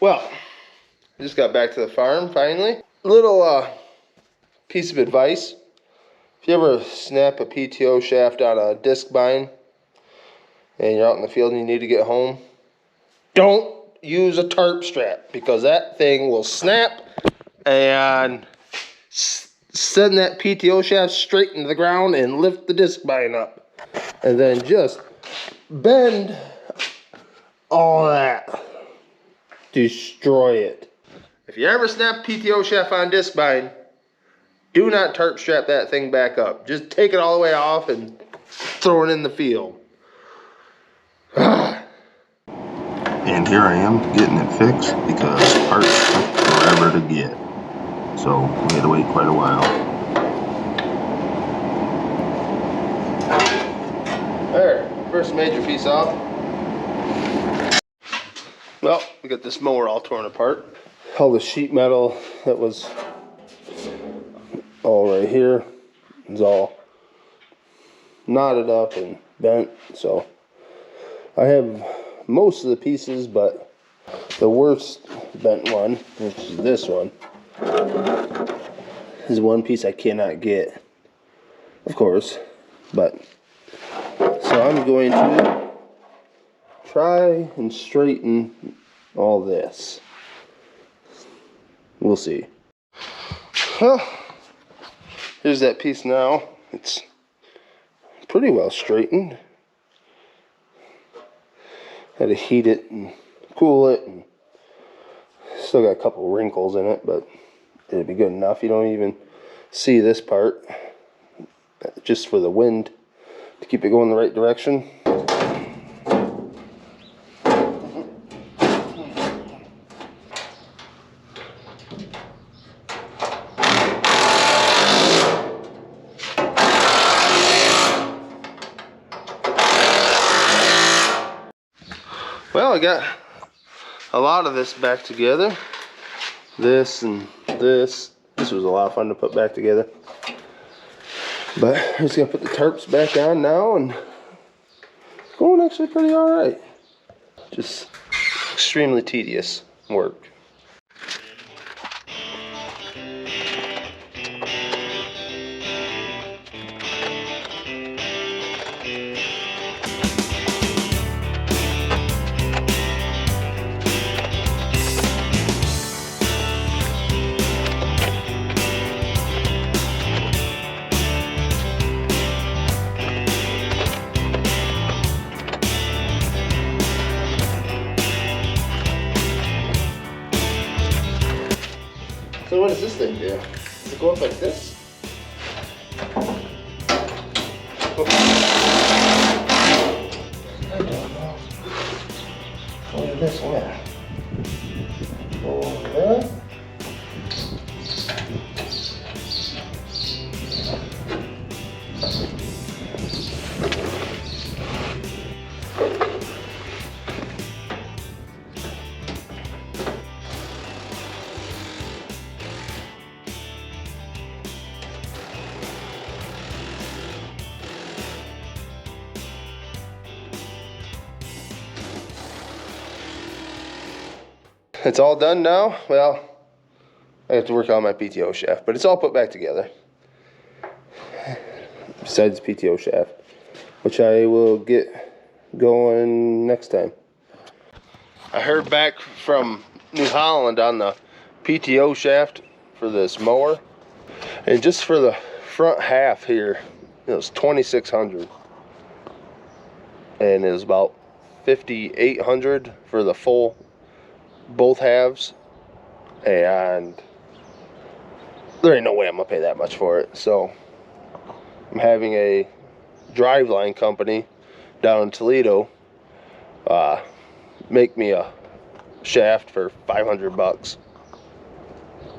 Well, I just got back to the farm finally. Little piece of advice. If you ever snap a PTO shaft on a Discbine and you're out in the field and you need to get home, don't use a tarp strap because that thing will snap and send that PTO shaft straight into the ground and lift the Discbine up. And then just bend all that. Destroy it. If you ever snap PTO shaft on Discbine, do not tarp strap that thing back up. Just take it all the way off and throw it in the field. And here I am getting it fixed because parts took forever to get. So we had to wait quite a while. There, first major piece off. Well, we got this mower all torn apart. All the sheet metal that was all right here is all knotted up and bent. So I have most of the pieces, but the worst bent one, which is this one, is one piece I cannot get, of course. But so I'm going to try and straighten all this. We'll see. Well, here's that piece now. It's pretty well straightened. Had to heat it and cool it, and still got a couple wrinkles in it, but it'll be good enough. You don't even see this part, just for the wind to keep it going the right direction. Well, I got a lot of this back together. This and this. This was a lot of fun to put back together. But I'm just gonna put the tarps back on now, and it's going actually pretty alright. Just extremely tedious work. So what does this thing do? Does it go up like this? Oh. I don't know. Look at this one. Over there. It's all done now. Well, I have to work on my PTO shaft, but it's all put back together. Besides the PTO shaft, which I will get going next time. I heard back from New Holland on the PTO shaft for this mower, and just for the front half here, it was $2,600, and it was about $5,800 for the full, both halves, and there ain't no way I'm gonna pay that much for it. So I'm having a driveline company down in Toledo make me a shaft for $500.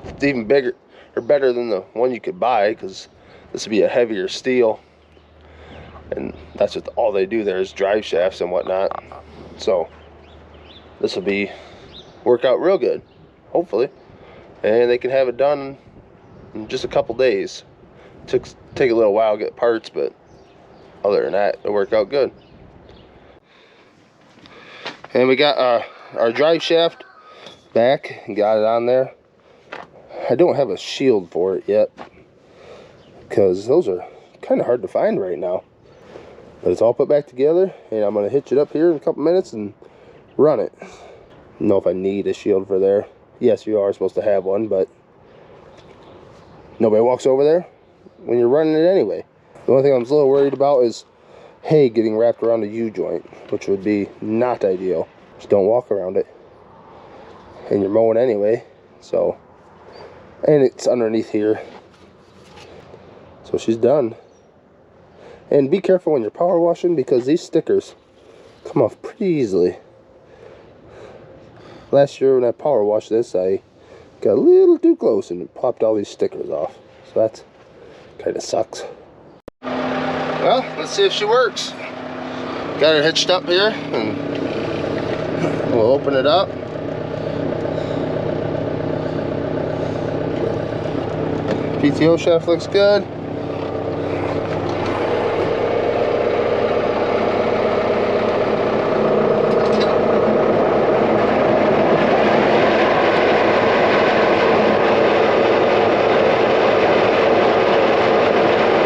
It's even bigger or better than the one you could buy, because this would be a heavier steel, and that's what all they do there is drive shafts and whatnot. So this will be work out real good, hopefully, and they can have it done in just a couple days. Take a little while to get parts, but other than that, it'll work out good. And we got our drive shaft back and got it on there. I don't have a shield for it yet because those are kind of hard to find right now. But it's all put back together, and I'm going to hitch it up here in a couple minutes and run it. I don't know if I need a shield for there. Yes, you are supposed to have one, but nobody walks over there when you're running it anyway. The only thing I'm a little worried about is hay getting wrapped around a U-joint, which would be not ideal. Just don't walk around it. And you're mowing anyway, so. And it's underneath here. So she's done. And be careful when you're power washing because these stickers come off pretty easily. Last year when I power washed this, I got a little too close and it popped all these stickers off. So that kind of sucks. Well, let's see if she works. Got her hitched up here and we'll open it up. PTO shaft looks good.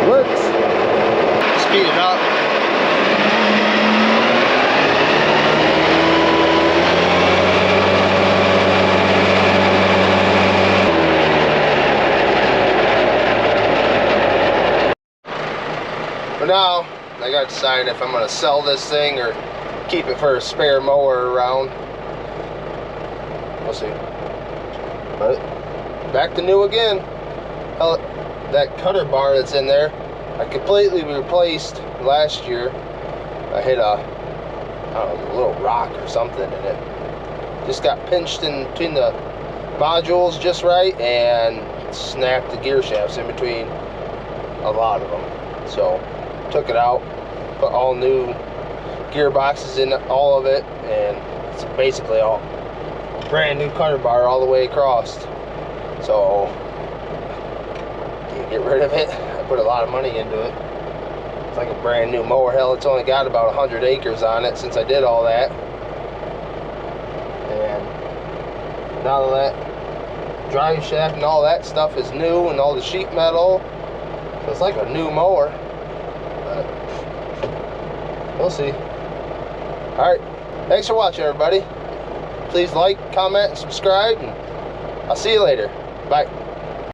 Works. Speed it up. For now, I gotta decide if I'm gonna sell this thing or keep it for a spare mower around. We'll see. But back to new again. Hell, that cutter bar that's in there, I completely replaced last year. I hit a, I don't know, a little rock or something in it. Just got pinched in between the modules just right and snapped the gear shafts in between a lot of them. So took it out, put all new gearboxes in all of it, and it's basically all brand new cutter bar all the way across. So get rid of it. I put a lot of money into it. It's like a brand new mower. Hell, it's only got about 100 acres on it since I did all that. And now that drive shaft and all that stuff is new and all the sheet metal, so it's like a new mower. But we'll see. Alright, thanks for watching, everybody. Please like, comment, and subscribe, and I'll see you later. Bye.